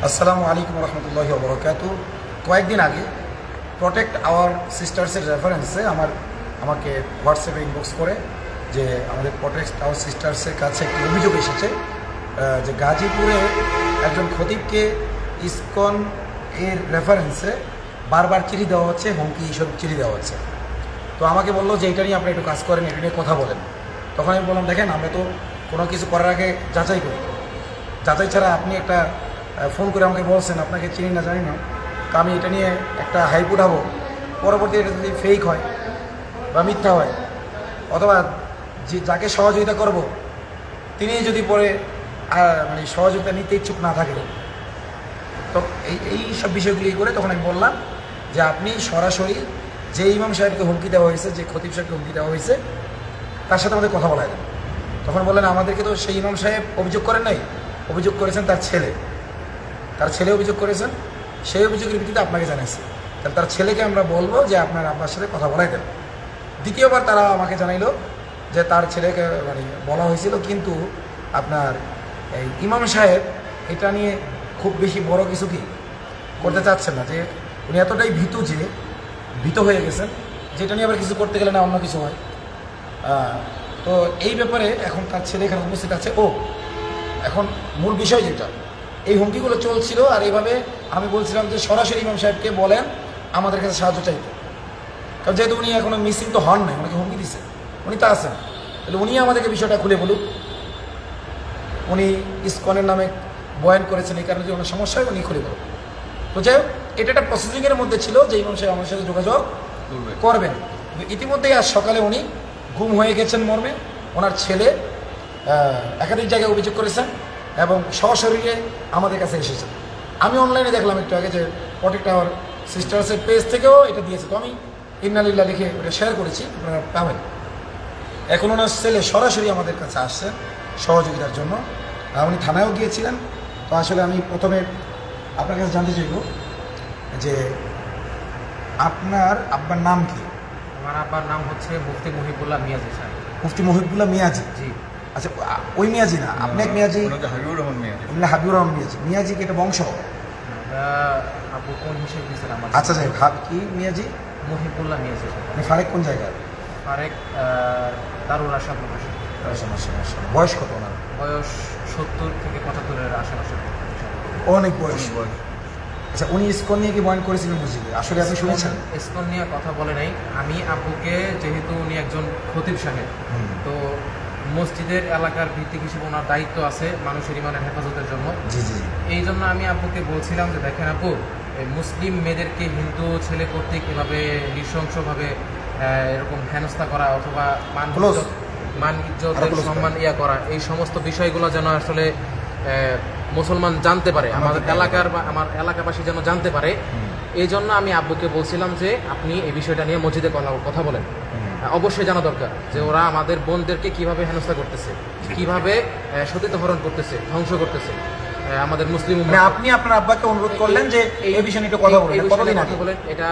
আসসালামু আলাইকুম রহমতুল্লাহি ওয়া বারাকাতুহু। কয়েকদিন আগে প্রোটেক্ট আওয়ার সিস্টার্সের রেফারেন্সে আমাকে হোয়াটসঅ্যাপে ইনবক্স করে যে আমাদের প্রোটেক্ট আওয়ার সিস্টার্সের কাছে একটি অভিযোগ এসেছে যে গাজীপুরে একজন খতিবকে ইসকন এর রেফারেন্সে বারবার চিঠি দেওয়া হচ্ছে, হুমকি স্বরূপ চিঠি দেওয়া হচ্ছে। তো আমাকে বললো যে এটা নিয়ে আপনি একটু কাজ করেন, এটা নিয়ে কথা বলেন। তখন আমি বললাম, দেখেন, আমরা তো কোনো কিছু করার আগে যাচাই করি, যাচাই ছাড়া আপনি একটা ফোন করে আমাকে বলছেন আপনাকে চিনি না জানি না, তো আমি এটা নিয়ে একটা হাইপ উঠাবো, পরবর্তী এটা যদি ফেক হয় বা মিথ্যা হয়, অথবা যাকে সহযোগিতা করব তিনি যদি পরে মানে সহযোগিতা নিতে ইচ্ছুক না থাকে, তো এই সব বিষয়গুলি করে তখন আমি বললাম যে আপনি সরাসরি যে ইমাম সাহেবকে হুমকি দেওয়া হয়েছে, যে খতিব সাহেবকে হুমকি দেওয়া হয়েছে, তার সাথে আমাদের কথা বলা যায়। তখন বললেন আমাদেরকে তো সেই ইমাম সাহেব অভিযোগ করেন নাই, অভিযোগ করেছেন তার ছেলে অভিযোগ করেছেন, সেই অভিযোগের ভিত্তিতে আপনাকে জানাইছে। তাহলে তার ছেলেকে আমরা বলবো যে আপনার আব্বার সাথে কথা বলাই দেন। দ্বিতীয়বার তারা আমাকে জানাইলো যে তার ছেলেকে মানে বলা হয়েছিল, কিন্তু আপনার এই ইমাম সাহেব এটা নিয়ে খুব বেশি বড় কিছু কি করতে চাচ্ছেন না, যে উনি এতটাই ভীত হয়ে গেছেন যেটা নিয়ে আবার কিছু করতে গেলে না অন্য কিছু হয়। তো এই ব্যাপারে এখন তার ছেলে এখানে উপস্থিত আছে। এখন মূল বিষয় যেটা, এই হুমকিগুলো চলছিল, আর এইভাবে আমি বলছিলাম যে সরাসরি ইমাম সাহেবকে বলেন আমাদের কাছে সাহায্য চাইতে, কারণ যেহেতু উনি এখনো মিসিং তো হন নাই, ওনাকে হুমকি দিচ্ছে, উনি তো আছেন, তাহলে উনি আমাদেরকে বিষয়টা খুলে বলুক। উনি ইসকনের নামে বয়ান করেছেন, এই কারণে যে ওনার সমস্যা হয় উনি খুলে বলুক। তো যাই হোক, এটা একটা প্রসেসিংয়ের মধ্যে ছিল যে ইমাম সাহেব আমার সাথে যোগাযোগ করবেন। ইতিমধ্যেই আজ সকালে উনি গুম হয়ে গেছেন মর্মে ওনার ছেলে একাধিক জায়গায় অভিযোগ করেছেন এবং সশরীরে আমাদের কাছে এসেছেন। আমি অনলাইনে দেখলাম একটু আগে যে প্রোটেক্ট আওয়ার সিস্টার্সের পেজ থেকেও এটা দিয়েছে, তো আমি ইন্নালিল্লাহ লিখে ওটা শেয়ার করেছি, আপনারা পাবেন। এখন ওনার ছেলে সরাসরি আমাদের কাছে আসছেন সহযোগিতার জন্য। উনি থানায়ও গিয়েছিলেন। তো আসলে আমি প্রথমে আপনার কাছে জানতে চাইব যে আপনার আব্বার নাম কি? আমার আব্বার নাম হচ্ছে মুফতি মুহিবুল্লাহ মিয়াজি সাহেব। মুফতি মুহিবুল্লাহ মিয়াজি? জি। আচ্ছা, ওই মিয়াজি না, আপনি এক মিয়াজি, হাবিবুর রহমান মিয়াজি। হাবিবুর রহমান মিয়াজি কি এটা বংশ? আব্বু কোন হিসেবে দিয়েছেন আমার? আচ্ছা যাই, কি মিয়াজি? মুহিবুল্লাহ মিয়াজি। আপনি ফারেক কোন জায়গায়? ফারেক দারুল আশা প্রকাশন। বয়স কত ওনার? বয়স 70 থেকে 75-এর আশেপাশে। অনেক বয়স। আচ্ছা, উনি ইসকন নিয়ে কি বয়ান করেছিলেন মসজিদে? আসলে আপনি শুনেছেন? ইসকন নিয়ে কথা বলে নাই। আমি আব্বুকে, যেহেতু উনি একজন খতিব সাহেব, তো মসজিদের এলাকার ভিত্তিক হিসেবে ওনার দায়িত্ব আছে মানুষের ইমানের হেফাজতের জন্য। জি জি। এই জন্য আমি আব্বুকে বলছিলাম যে দেখেন আব্বু, মুসলিম মেয়েদেরকে হিন্দু ছেলে কর্তৃক এভাবে নৃশংসভাবে এরকম হেনস্থা করা অথবা মান ইজ্জতের সম্মান করা, এই সমস্ত বিষয়গুলো যেন আসলে মুসলমান জানতে পারে, আমাদের এলাকার বা আমার এলাকাবাসী যেন জানতে পারে। এই জন্য আমি আব্বুকে বলছিলাম যে আপনি এই বিষয়টা নিয়ে মসজিদে কথা বলেন। অবশ্যই জানা দরকার যে ওরা আমাদের বোনদেরকে কিভাবে হেনস্থা করতেছে, কিভাবে সতীর্থহরণ করতেছে, ধ্বংস করতেছে আমাদের মুসলিম। আপনি আপনার আব্বাকে অনুরোধ করলেন যে এই বিষয়ে একটু কথা বলেন, কতদিন আগে বলেন? এটা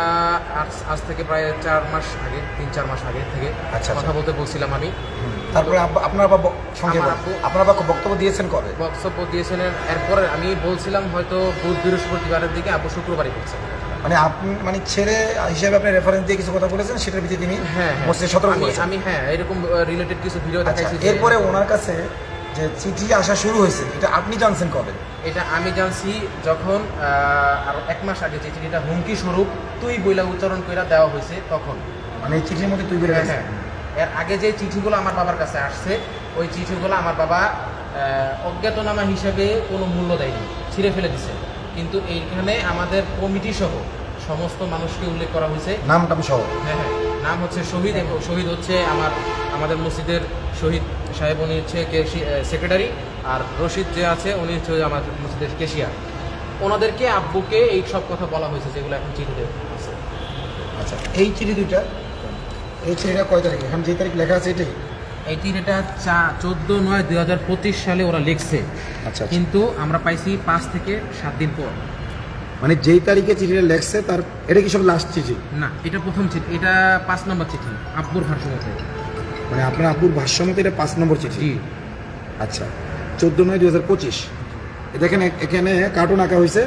আজ থেকে প্রায় 4 মাস আগে, 3-4 মাস আগে থেকে কথা বলতে বলছিলাম আমি। তারপরে আপনার বাবা সঙ্গে আপনার বাবা বক্তব্য দিয়েছেন কবে? বক্তব্য দিয়েছেন এরপরে আমি বলছিলাম হয়তো বুধ বৃহস্পতিবারের দিকে, আব্বু শুক্রবারই করছেন। মানে আপনি মানে ছেলে হিসেবে আপনি রেফারেন্স দিয়ে কিছু কথা বলেছেন, সেটার ভিত্তিতে তিনি মসজিদে সতর্ক করেছেন। আমি এরকম রিলেটেড কিছু ভিডিও দেখাইছি। এরপরে ওনার কাছে যে চিঠি আসা শুরু হয়েছে, এটা আপনি জানছেন কবে? এটা আমি জানছি যখন আর 1 মাস আগে যে চিঠিটা হুমকি স্বরূপ তুই বইলা উচ্চারণ করে দেওয়া হয়েছে তখন। মানে এই চিঠির মধ্যে তুই বলে? হ্যাঁ। এর আগে যে চিঠিগুলো আমার বাবার কাছে আসছে, ওই চিঠিগুলো আমার বাবা অজ্ঞাতনামা হিসেবে কোনো মূল্য দেয়নি, ছিঁড়ে ফেলে দিছে। কিন্তু এইখানে আমাদের কমিটি সহ সমস্ত মানুষকে উল্লেখ করা হয়েছে, নামটা সহ। হ্যাঁ, নাম হচ্ছে শহীদ, এবং শহীদ হচ্ছে আমাদের মসজিদের শহীদ সাহেব, উনি হচ্ছে সেক্রেটারি, আর রশিদ যে আছে উনি হচ্ছে আমাদের মসজিদের কেশিয়ার। ওনাদেরকে আব্বুকে এই সব কথা বলা হয়েছে যেগুলো এখন চিঠিতে আছে। আচ্ছা, এই চিঠি দুইটা, এই চিঠিটা কয় তারিখ? এখন যে তারিখ লেখা আছে এটাই? এই চিঠিটা 14/9/2025 সালে ওরা লিখছে। আচ্ছা, কিন্তু আমরা পাইছি 5 থেকে 7 দিন পর। মানে যেই তারিখে চিঠিটা লেখছে তার এটা কি সব লাস্ট চিঠি? না, এটা প্রথম চিঠি, এটা 5 নম্বর চিঠি আব্বুর ভাষ্য মতে। মানে আপনার আব্বুর ভাষ্য মতে এটা 5 নম্বর চিঠি? জি। আচ্ছা, 14/9/2025। দেখেন এখানে কার্টুন আঁকা হয়েছে,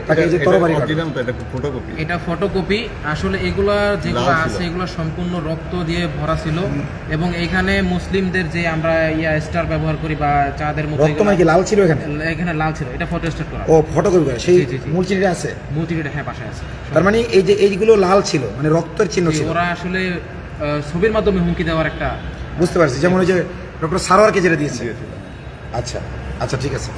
তাকে এই যে তরবারি অরিজিনাল তো, এটা ফটোকপি। এটা ফটোকপি। আসলে এগুলা যেগুলো লাল ছিল। আছে এগুলো সম্পূর্ণ রক্ত দিয়ে ভরা ছিল এবং এখানে মুসলিমদের যে আমরা স্টার ব্যবহার করি বা চাঁদের মতো রক্তময় কি লাল ছিল এখানে? এখানে লাল ছিল, এটা ফটো স্টার্ট করা। ও ফটোকপি করে সেই জি, জি, জি। মূল চিঠিটা আছে। মূর্তিটা হ্যাঁ পাশে আছে। তার মানে এই যে এইগুলো লাল ছিল, মানে রক্তের চিহ্ন জি, ছিল। ওরা আসলে ছবির মাধ্যমে হুমকি দেওয়ার একটা বুঝতে পারছি, যেমন ওই যে ডক্টর সারোয়ারকে যেটা দিয়েছে। দিয়েছিল। আচ্ছা আচ্ছা, ঠিক আছে।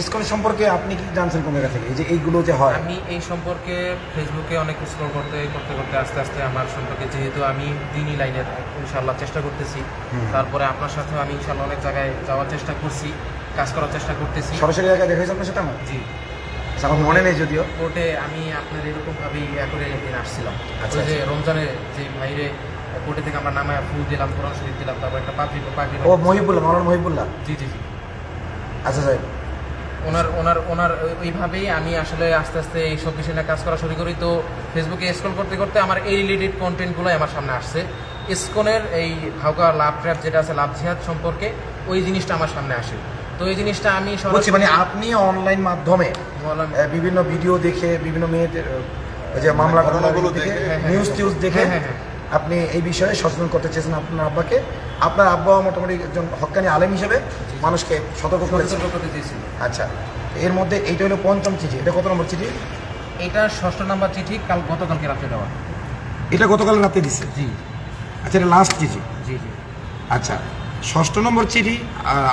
ইসকন সম্পর্কে আপনি কি জানছেন কোন জায়গা থেকে, এই যে এইগুলো যে হয়? আমি এই সম্পর্কে ফেসবুকে অনেক স্ক্রল করতে করতে করতে আস্তে আস্তে আমার সম্পর্কে, যেহেতু আমি দিনই লাইনের ইনশাল্লাহ চেষ্টা করতেছি, তারপরে আপনার সাথেও আমি ইনশাল্লাহ অনেক জায়গায় যাওয়ার চেষ্টা করছি, কাজ করার চেষ্টা করতেছি। সরাসরি জায়গায় দেখা হয়েছে আপনার সাথে আমার? জি, আচ্ছা, আমার মনে নেই যদিও। কোর্টে আমি আপনার এরকমভাবেই করে একদিন আসছিলাম। আচ্ছা, ওই যে রমজানে যে ভাইরে কোর্টে থেকে আমরা নামায় ফুল দিলাম, কোরআন শরীফ দিলাম, তারপর একটা পাখি ও মহিবুল্লাহ, মাওলানা মহিবুল্লাহ। জি জি জি। আচ্ছা স্যার, ওনার ওইভাবেই আমি আসলে আস্তে আস্তে এইসব বিষয় নিয়ে কাজ করা শুরু করি। তো ফেসবুকে স্ক্রল করতে করতে আমার এই রিলেটেড কন্টেন্টগুলোই আমার সামনে আসছে। ইসকনের এই ভাউকা লাভ ট্র্যাপ যেটা আছে, লাভ জিহাদ সম্পর্কে, ওই জিনিসটা আমার সামনে আসে। তো এই জিনিসটা আমি বলছি মানে আপনি অনলাইন মাধ্যমে বিভিন্ন ভিডিও দেখে, বিভিন্ন মেয়েদের যে মামলা ঘটনাগুলো দেখে, নিউজ টিউজ দেখে আপনি এই বিষয়ে সচেতন করতে চেয়েছেন আপনার আব্বাকে। আপনার আব্বা মোটামুটি একজন হক্কানি আলেম হিসেবে মানুষকে সতর্ক করেছেন। করতে চেয়েছিল। আচ্ছা, এর মধ্যে এইটা হলো ৫ম চিঠি। এটা কত নম্বর চিঠি? এটা ৬ষ্ঠ নাম্বার চিঠি, গতকালকে রাতে দেওয়া। এটা গতকাল রাতে দিছে? জি। আচ্ছা, এটা লাস্ট চিঠি? জি জি। আচ্ছা, ৬ষ্ঠ নম্বর চিঠি।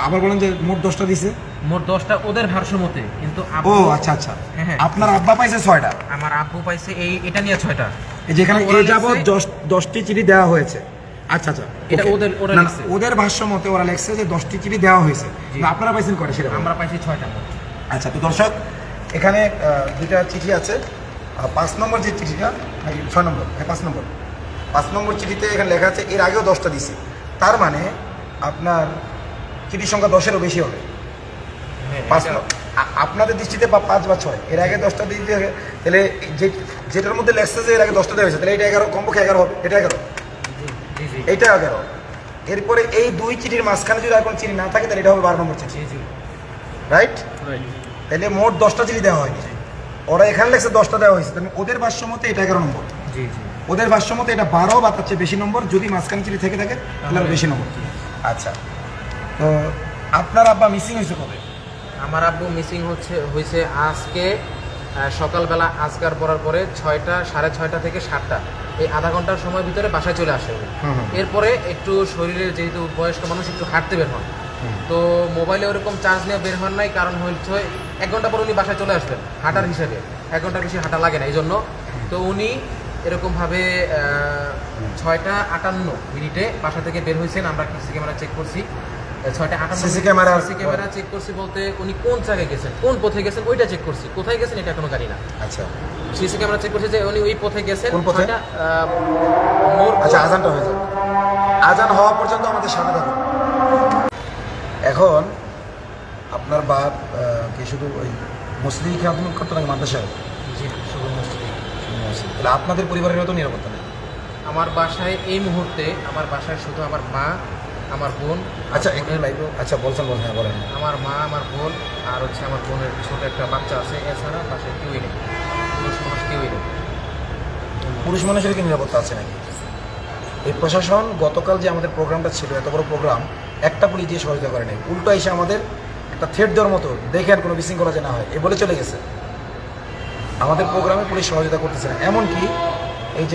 আবার বলেন যে মোট 10টা দিছে? মোট 10টা ওদের ভাষ্য মতে, কিন্তু ও আচ্ছা আচ্ছা, হ্যাঁ। আপনার আব্বা পাইছে 6টা, আমার আব্বু পাইছে এটা নিয়ে 6টা। এই যেখানে ওরা এই যাবৎ 10টি চিঠি দেওয়া হয়েছে। আচ্ছা আচ্ছা, এটা okay. ওরা না, লিখছে। ওদের ভাষ্য মতে ওরা লেখছে যে 10টি চিঠি দেওয়া হয়েছে, কিন্তু আপনারা পাইছেন কয়টা সেটা বলুন। আমরা পাইছি 6টা মোট। আচ্ছা, তো দর্শক এখানে দুইটা চিঠি আছে। 5 নম্বর যে চিঠিটা, নাকি 6 নম্বর? হ্যাঁ, 5 নম্বর চিঠিতে এখানে লেখা আছে এর আগেও 10টা দিছে। তার মানে আপনার চিঠির সংখ্যা 10-এরও বেশি হবে। আপনাদের দৃষ্টিতে 5 বা 6, এর আগে 10টা দিতে, তাহলে যেটার মধ্যে লেখছে যে এর আগে 10টা দেওয়া হয়েছে, তাহলে এটা 11, কমপক্ষে 11 হবে। এটা 11, জি জি এইটা 11। এরপরে এই দুই চিঠির মাঝখানে যদি আর কোনো চিঠি না থাকে, তাহলে এটা হবে 12 নম্বর চিঠি, জি। রাইট? তাহলে মোট 10টা চিঠি দেওয়া হয়নি। ওরা এখানে লেখছে 10টা দেওয়া হয়েছে, তাহলে ওদের ভাষ্য মতে এটা 11 নম্বর। জি জি। ওদের ভাষ্য মতে এটা 12 বা তার চেয়ে বেশি নম্বর। যদি মাঝখানে চিঠি থেকে থাকে তাহলে আরো বেশি নম্বর। আচ্ছা, তো আপনার আব্বা মিসিং হয়েছে কবে? আমার আব্বু মিসিং হয়েছে আজকে সকালবেলা আজকার পড়ার পরে 6টা, 6:30 থেকে 7টা, এই আধা ঘন্টার সময়ের ভিতরে বাসায় চলে আসে উনি। এরপরে একটু শরীরের, যেহেতু বয়স্ক মানুষ, একটু হাঁটতে বের হন। তো মোবাইলে ওরকম চার্জ নিয়ে বের হন নাই, কারণ হচ্ছে 1 ঘন্টা পর উনি বাসায় চলে আসবেন হাঁটার হিসেবে। 1 ঘন্টার বেশি হাঁটা লাগে না এই জন্য। তো উনি এরকমভাবে 6:58 বাসা থেকে বের হয়েছেন। আমরা সিসি ক্যামেরা চেক করছি, 6:58 সিসি ক্যামেরা চেক করছি বলতে উনি কোন জায়গায় গেছেন, কোন পথে গেছেন ওইটা চেক করছি। কোথায় গেছেন এটা এখনো জানি না। আচ্ছা, সিসি ক্যামেরা চেক করছি যে উনি ওই পথে গেছেন। কোন পথে? মোড়। আচ্ছা, আজানটা হয়ে যাবে। আজান হওয়া পর্যন্ত আমাদের সাথে থাকুন। এখন আপনার বাপ কি শুধু ওই মসজিদে খেয়াল করতো নাকি মাদ্রাসায়? জি, শুধু মসজিদে। তাহলে আপনাদের পরিবারেরও তো নিরাপত্তা নেই? আমার বাসায় এই মুহূর্তে, আমার বাসায় শুধু আমার মা, আমার বোন। আচ্ছা, একটু লাইভ। আচ্ছা, বলছেন, হ্যাঁ বলেন। আমার মা, আমার বোন, আর হচ্ছে আমার বোনের ছোট একটা বাচ্চা আছে। এছাড়া বাসায় কেউই নেই, পুরুষ মানুষ কেউই নেই। পুরুষ মানুষের কি নিরাপত্তা আছে নাকি? এই প্রশাসন গতকাল যে আমাদের প্রোগ্রামটা ছিল, এত বড় প্রোগ্রাম, একটা পুলিশ দিয়ে সহযোগিতা করে নেই। উল্টো এসে আমাদের একটা থ্রেট দেওয়ার মতো, দেখেন কোনো বিশৃঙ্খলা যে না হয়, এ বলে চলে গেছে। আমাদের প্রোগ্রামে পুলিশ সহযোগিতা করতেছে না। এমনকি এই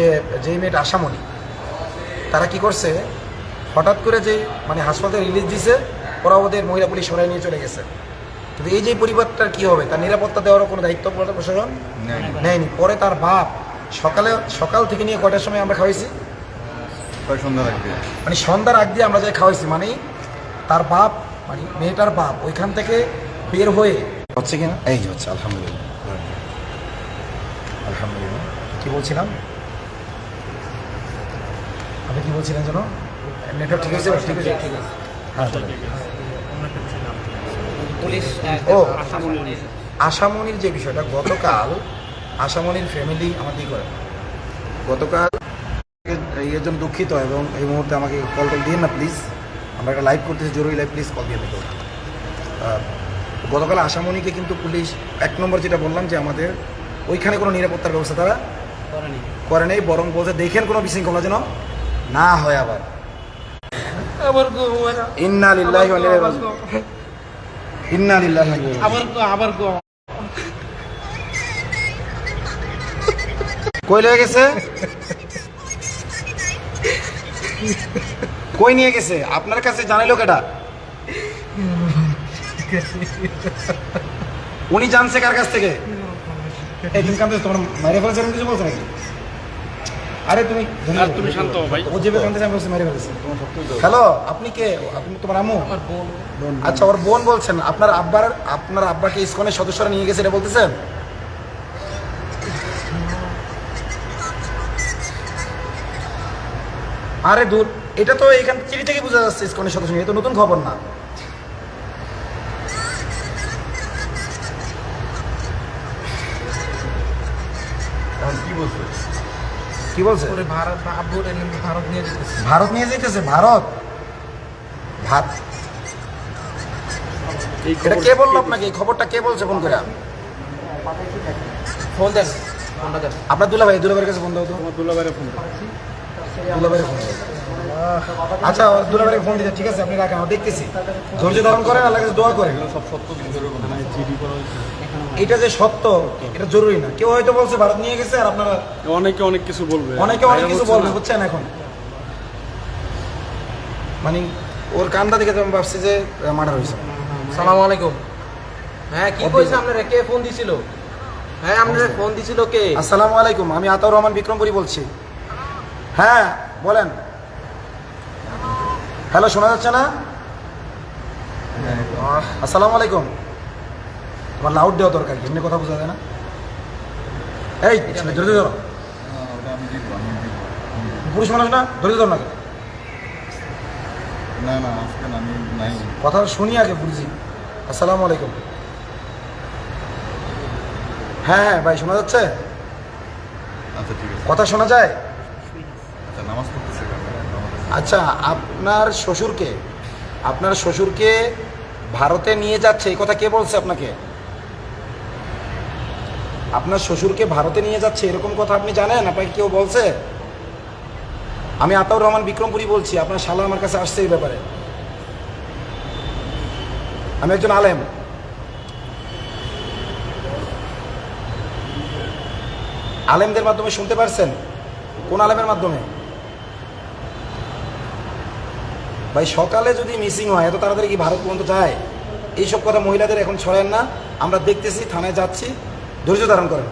যেই মেয়েটা আশামণি, তারা কি করছে, হঠাৎ করে যেই মানে হাসপাতালে রিলিজ দিছে, ওরা ওদের মহিলা পুলিশ সরাই নিয়ে চলে গেছে। কিন্তু এই যে পরিবারটার কি হবে, তার নিরাপত্তা দেওয়ারও কোনো দায়িত্ব প্রশাসন নেয়নি। পরে তার বাপ সকাল থেকে নিয়ে কয়টার সময় আমরা খাওয়াইছি, মানে সন্ধ্যার আগ দিয়ে আমরা যাই খাওয়াইছি। মানে তার বাপ, মানে মেয়েটার বাপ ওইখান থেকে বের হয়ে হচ্ছে কিনা, এই যে হচ্ছে। আলহামদুলিল্লাহ, আলহামদুলিল্লাহ। কি বলছিলাম, আপনি কি বলছিলেন যেন? নেটওয়ার্ক ঠিক আছে? ঠিক আছে, হ্যাঁ। ও, আশামণির যে বিষয়টা, গতকাল আশামণির ফ্যামিলি আমাকে করে, গতকাল এর জন্য দুঃখিত, এবং এই মুহূর্তে আমাকে কল দিয়ে না প্লিজ, আমরা একটা লাইভ করতেছি, জরুরি লাইভ, প্লিজ কল দিয়ে দেবো। গতকাল আশামণিকে কিন্তু পুলিশ 1 নম্বর যেটা বললাম যে আমাদের ওইখানে কোনো নিরাপত্তার ব্যবস্থা তারা করে নেই, বরং বলছে দেখেন কোনো বিশৃঙ্খলা যেন না হয় আবার। ইন্না লিল্লাহি ওয়া ইন্না ইলাইহি রাজিউন। ইন্না লিল্লাহি ওয়া ইন্না ইলাইহি। কই লয়ে গেছে? কই নিয়ে গেছে? আপনার কাছে জানাইলো কেডা? উনি জানছে কার কাছ থেকে? এই তুমি কান্দে তোমার মাইরে ফেলছে কিছু বলছো নাকি? আরে তুমি শান্ত হও ভাই। ও যেভাবে কান্দে আমি বলছি মাইরে ফেলছে। হ্যালো, আপনি কে? আপনি তোমার আম্মু? আমার বোন। আচ্ছা, ওর বোন বলছেন। আপনার আব্বাকে ইসকনের সদস্যরা নিয়ে গেছে এটা বলতেছেন? আরে দূর, এটা তো এখান চিঠি থেকে বোঝা যাচ্ছে ইসকনের সদস্য নিয়ে, তো নতুন খবর না। কি বলছে? ওরে আব্বুর ভারত নিয়ে যেতেছে। ভারত নিয়ে যেতেছে? ভারত? এটা কে বললো আপনাকে? এই খবরটা কে বলছে ফোন করে? ফোন দেন, ফোনটা দেন। আপনার দুলাভাইয়ের কাছে ফোন দাও তো। দুলাভাইয়ের ফোন দাও। আচ্ছা, দুলাভাইয়ের ফোন দিতে ঠিক আছে, আপনি রাখেন, আমি দেখতেছি। ধৈর্য ধারণ করেন, আল্লাহর কাছে দোয়া করেন। এটা যে সত্য এটা জরুরি না। কেউ হয়তো বলছে ভারত নিয়ে গেছে, আর আপনারা অনেকে অনেক কিছু বলবে, অনেকে অনেক কিছু বলবে, বুঝছেন? এখন মানে ওর কান্দা দেখে তো আমি ভাবছি যে মার্ডার হয়েছে। সালামু আলাইকুম। হ্যাঁ, কি কইছে আপনারা? কে ফোন দিছিল? হ্যাঁ, আপনারা ফোন দিছিল কে? আসসালামু আলাইকুম, আমি আতাউর রহমান বিক্রমপুরী বলছি। হ্যাঁ বলেন। হ্যালো, শোনা যাচ্ছে না? আসসালামু আলাইকুম। আমার লাউড দেওয়া দরকার, এমনি কথা বোঝা যায় না। এই ধরে ধরো, পুরুষ মানুষ না, ধরে ধরো না। কথা শুনি আগে, বুঝছি। আসসালামু আলাইকুম। হ্যাঁ ভাই, শোনা যাচ্ছে? আচ্ছা ঠিক আছে। কথা শোনা যায়? আচ্ছা, নামাজ পড়তেছে। আচ্ছা, আপনার শ্বশুরকে ভারতে নিয়ে যাচ্ছে, এই কথা কে বলছে আপনাকে? আপনার শ্বশুরকে ভারতে নিয়ে যাচ্ছে এরকম কথা আপনি জানেন? আপনাকে কেউ বলছে? আমি আতাউর রহমান বিক্রমপুরী বলছি। আপনার শালা আমার কাছে আসছে এই ব্যাপারে। আমি একজন আলেম। আলেমদের মাধ্যমে শুনতে পারছেন? কোন আলেমের মাধ্যমে? ভাই, সকালে যদি মিসিং হয় এত তাড়াতাড়ি কি ভারত পর্যন্ত যায়? এইসব কথা মহিলাদের এখন ছড়েন না। আমরা দেখতেছি, থানায় যাচ্ছি, ধৈর্য ধারণ করেন।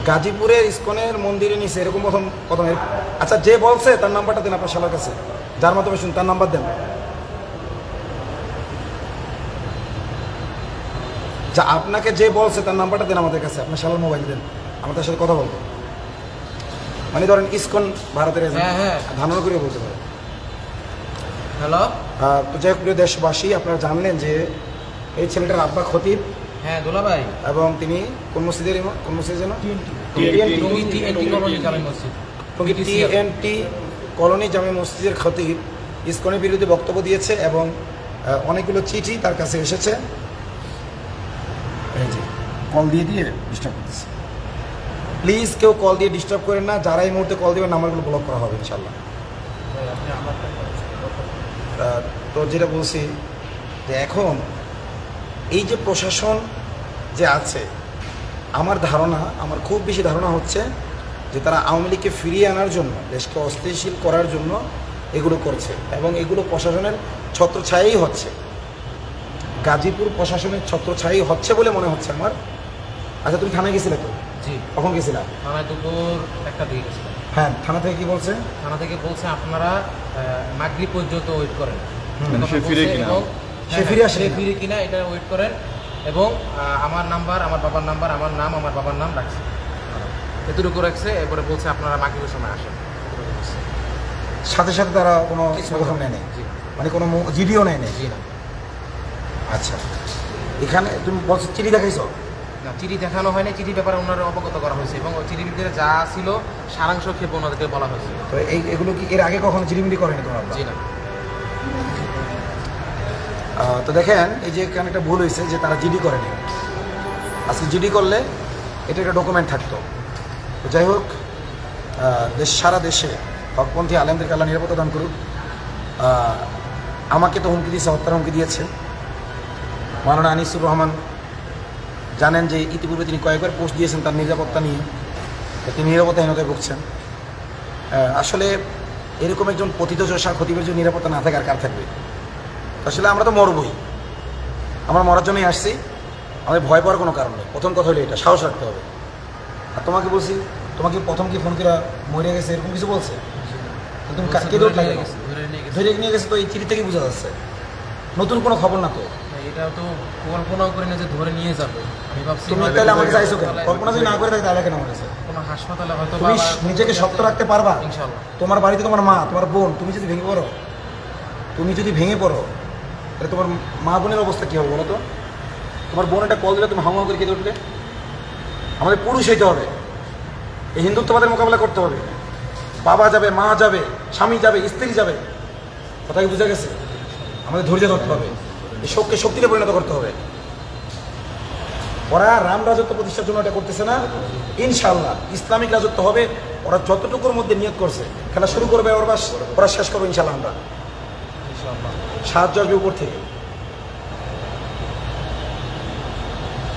গাজীপুরের ইসকনের মন্দিরে নিচে এরকম প্রথম। আচ্ছা, যে বলছে তার নাম্বারটা দেন আপনার শালার কাছে, যার মাধ্যমে শুন, তার নাম্বার দেন। যা আপনাকে যে বলছে তার নাম্বারটা দেন আমাদের কাছে, আপনার শালার মোবাইল দেন, আমাদের সাথে কথা বলবো। মানে ধরেন ইসকন ভারতের ধারণা করে বলতে পারে। হ্যালো। তো যাই হোক, প্রিয় দেশবাসী, আপনারা জানলেন যে এই ছেলেটার আব্বা খতিব। হ্যাঁ দুলা ভাই। এবং তিনি কোন মসজিদের যেন TNT কলোনি জামে মসজিদের খতিব ইসকনের বিরুদ্ধে বক্তব্য দিয়েছে এবং অনেকগুলো চিঠি তার কাছে এসেছে। কল দিয়ে ডিস্টার্ব করতেছে। প্লিজ কেউ কল দিয়ে ডিস্টার্ব করেন না। যারা এই মুহূর্তে কল দেবেন নাম্বারগুলো ব্লক করা হবে ইনশাল্লাহ। তো যেটা বলছি যে এখন এই যে প্রশাসন যে আছে, আমার খুব বেশি ধারণা হচ্ছে যে তারা আওয়ামী লীগকে ফিরিয়ে আনার জন্য, দেশকে অস্থিতিশীল করার জন্য এগুলো করছে এবং এগুলো প্রশাসনের ছত্রছায়াই হচ্ছে। গাজীপুর প্রশাসনের ছত্রছায়াই হচ্ছে বলে মনে হচ্ছে আমার। আচ্ছা, তুমি থানায় গেছিলে তো? জি। কখন গেছিলা? থানায় দুপুর 1টা দিকে গেছিলাম। হ্যাঁ, থানা থেকে কি বলছে? থানা থেকে বলছে আপনারা মাগরিব পর্যন্ত ওয়েট করেন। সে ফিরে কিনা? সে ফিরে আসে কিনা এটা ওয়েট করেন এবং আমার নাম্বার, আমার বাবার নাম্বার, আমার নাম, আমার বাবার নাম রাখছে, এতটুকু রাখছে। এরপরে বলছে আপনারা মাগরিবের সময় আসেন। সাথে সাথে তারা কোনো কথা নেয় নেই, মানে কোনো জিডিও নেয় নেই? জি না। আচ্ছা, এখানে তুমি বলছো চিঠি দেখাইছো? না, চিঠি দেখানো হয়নি, চিঠি ব্যাপারে ওনারা অবগত করা হয়েছে এবং ওই চিঠির ভিতরে যা ছিল সারাংশ ক্ষেপে ওনাদেরকে বলা হয়েছে। তো এগুলো কি এর আগে কখনো চিরিমিরি করেনি তোমার? জি না। তো দেখেন এই যে এখানে একটা ভুল হয়েছে যে তারা জিডি করেনি। আজকে জিডি করলে এটা একটা ডকুমেন্ট থাকতো। তো যাই হোক, সারা দেশে হকপন্থী আলেমদেরকে আল্লাহ নিরাপত্তা দান করুক। আমাকে তো হুমকি দিয়েছে, হত্যার হুমকি দিয়েছে মাওলানা আনিসুর রহমান। জানেন যে ইতিপূর্বে তিনি কয়েকবার পোস্ট দিয়েছেন তার নিরাপত্তা নিয়ে, তিনি নিরাপত্তাহীনতায় ভুগছেন। আসলে এরকম একজন পতিতযশা খতিবের যদি নিরাপত্তা না থাকে আর কার থাকবে? আসলে আমরা তো মরবই, আমরা মরার জন্যই আসছি, আমাদের ভয় পাওয়ার কোনো কারণ নেই। প্রথম কথা হলো এটা, সাহস রাখতে হবে। আর তোমাকে বলছি, তোমাকে প্রথম কি ফোন করে মরে গেছে এরকম কিছু বলছে? তুমি কাকে ধরে নিয়ে গেছে, ধরে নিয়ে গেছে, তো এই চিঠি থেকেই বোঝা যাচ্ছে, নতুন কোনো খবর না তো। এটা তো কল্পনাও করি না যে ধরে নিয়ে যাবে। আমি ভাবছি তুমি তাহলে আমাকে চাইছো কেন? কল্পনা যদি না করে থাকে তাহলে কেন আমার কাছে? কোনো হাসপাতালে হয়তো তুমি নিজেকে শক্ত রাখতে পারবা? ইনশাআল্লাহ। তোমার বাড়িতে তোমার মা, তোমার বোন, তুমি যদি ভেঙে পড়ো, তাহলে তোমার মা বোনের অবস্থা কী হবে বলো তো? তোমার বোন একটা কল দিলে তুমি হাওয়া করে কেঁদে উঠলে। আমাদের পুরুষ হইতে হবে, এই হিন্দুত্ববাদের মোকাবেলা করতে হবে। বাবা যাবে, মা যাবে, স্বামী যাবে, স্ত্রী যাবে, কথা কি বোঝা গেছে? আমাদের ধৈর্য ধরতে হবে, এই শোককে শক্তিতে পরিণত করতে হবে। ওরা রাম রাজত্ব প্রতিষ্ঠার জন্য এটা করতেছে না, ইনশাআল্লাহ ইসলামিক রাজত্ব হবে। ওরা যতটুকুর মধ্যে নিয়ত করছে, খেলা শুরু করবে ওরা শেষ করবে ইনশাআল্লাহ। আমরা সাহায্য আসবে উপর থেকে,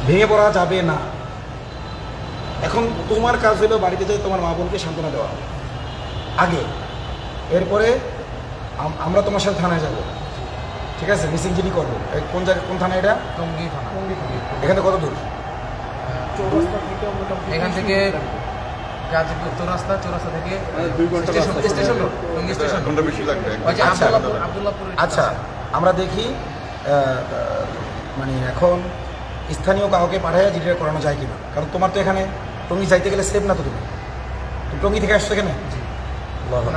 ভেঙে পড়া যাবে না। এখন তোমার কাজ হলো বাড়িতে যাই তোমার মা বোনকে সান্ত্বনা দেওয়া আগে, এরপরে আমরা তোমার সাথে থানায় যাব, ঠিক আছে? মিসিং জিডি করবো। কোন জায়গায়, কোন থানা এটা? টঙ্গী থানা। এখান থেকে কত দূর? এখান থেকে গাজীপুর চৌরাস্তা থেকে 2 ঘন্টা স্টেশন রোড, টঙ্গী স্টেশন। ঘন্টা বেশি লাগবে। ওই যে আচ্ছা। আব্দুল্লাহপুর। আচ্ছা, আমরা দেখি মানে এখন স্থানীয় কাউকে পাঠায় জিডিটা করানো যায় কিনা। কারণ তোমার তো এখানে টঙ্গী যাইতে গেলে সেফ না তো। তুমি টঙ্গী থেকে আসছো এখানে?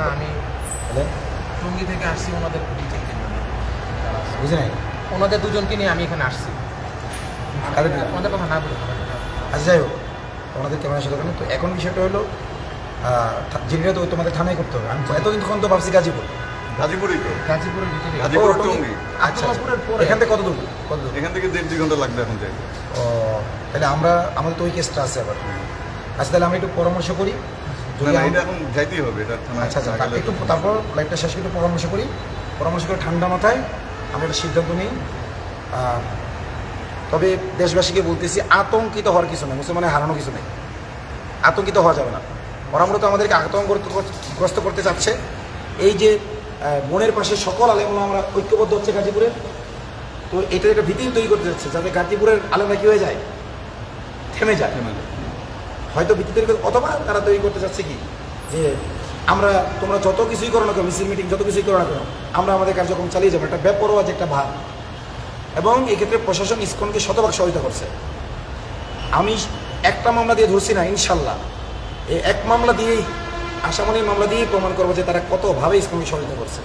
না, আমি তাহলে টঙ্গী থেকে আসছি ওনাদের বুঝি নাই, ওনাদের দুজনকে নিয়ে আমি এখানে আসছি। কাদের? ওনাদের কথা না বলে। আচ্ছা, যাই হোক, ওনাদের ক্যামেরা সাথে ওখানে। তো এখন বিষয়টা হলো জিডিটা তো তোমাদের থানায় করতে হবে। আমি এতদিন তো ভাবছি গাজীপুর। গাজীপুরেই তো। গাজীপুরের ভিতরে। গাজীপুর ও, টঙ্গী। আচ্ছা, আব্দুল্লাহপুরের পরে। এখান থেকে কত দূর? এখান থেকে 1.5-2 ঘন্টা লাগবে এখন যাই। ও, তাহলে আমাদের তো ওই কেসটা আছে আবার। আচ্ছা, তাহলে আমরা একটু পরামর্শ করি। না না, এটা এখন যাইতেই হবে, এটা থানায়। আচ্ছা, একটু তারপর লাইভটা শেষ করে একটু পরামর্শ করে ঠান্ডা মাথায় আমরা একটা সিদ্ধান্ত নিই। তবে দেশবাসীকে বলতেছি, আতঙ্কিত হওয়ার কিছু নেই, মুসলমানের হারানো কিছু নেই, আতঙ্কিত হওয়া যাবে না। ওরা মূলত আমাদেরকে আতঙ্কগ্রস্ত করতে চাচ্ছে। এই যে বনের পাশে সকল আলেমরা আমরা ঐক্যবদ্ধ হচ্ছে গাজীপুরের, তো এটা একটা ভীতি তৈরি করতে যাচ্ছে যাতে গাজীপুরের আলেমরা কী হয়ে যায়, থেমে যায়। হয়তো ভীতি তৈরি করতে, অথবা তারা তৈরি করতে চাচ্ছে কি যে তোমরা যত কিছুই করো না কেন, মিছিল মিটিং যত কিছুই করো না কেন, আমরা আমাদের কার্যক্রম চালিয়ে যাবো, একটা বেপরোয়া যে একটা ভাব। এবং এক্ষেত্রে প্রশাসন ইসকনকে শতভাগ সহায়তা করছে। আমি একটা মামলা দিয়ে ধরছি না, ইনশাল্লাহ এই এক মামলা দিয়েই, আসামানির মামলা দিয়েই প্রমাণ করবো যে তারা কতভাবে ইসকনকে সহায়তা করছে।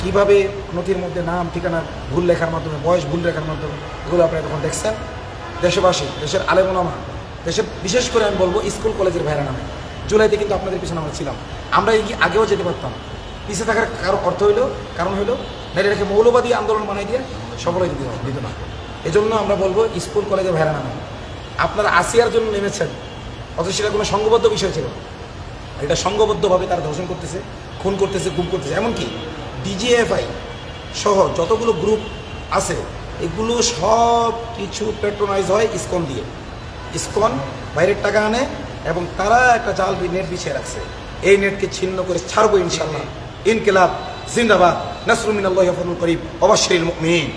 কীভাবে নথির মধ্যে নাম ঠিকানা ভুল লেখার মাধ্যমে, বয়স ভুল লেখার মাধ্যমে, এগুলো আপনারা তখন দেখছেন। দেশবাসী, দেশের আলেম ওলামা, দেশের বিশেষ করে আমি বলবো স্কুল কলেজের ভাইরা নামে, জুলাইতে কিন্তু আপনাদের পিছনে আমরা ছিলাম। আমরা আগেও যেতে পারতাম, পিছিয়ে থাকার কারণ হইলো নারী রেখে মৌলবাদী আন্দোলন বানাই দিয়ে সফল দিত না। এজন্য আমরা বলবো স্কুল কলেজের ভাইরা নামে আপনারা আসিয়ার জন্য নেমেছেন, অথচ সেটা কোনো সংঘবদ্ধ বিষয় ছিল। এটা সংঘবদ্ধভাবে তারা ধর্ষণ করতেছে, খুন করতেছে, গুম করতেছে। এমনকি ডিজিএফআই সহ যতগুলো গ্রুপ আছে এগুলো সব কিছু প্যাট্রোনাইজ হয় ইসকন দিয়ে। ইসকন বাইরের টাকা আনে এবং তারা একটা জাল নেট বিছিয়ে রাখছে। এই নেটকে ছিন্ন করে ছাড়বো ইনশাআল্লাহ। ইনকিলাব জিন্দাবাদ, নাসরুম মিনাল্লাহি ওয়া ফাতহুন করিব, ওয়াবাশশিরিল মুমিনিন।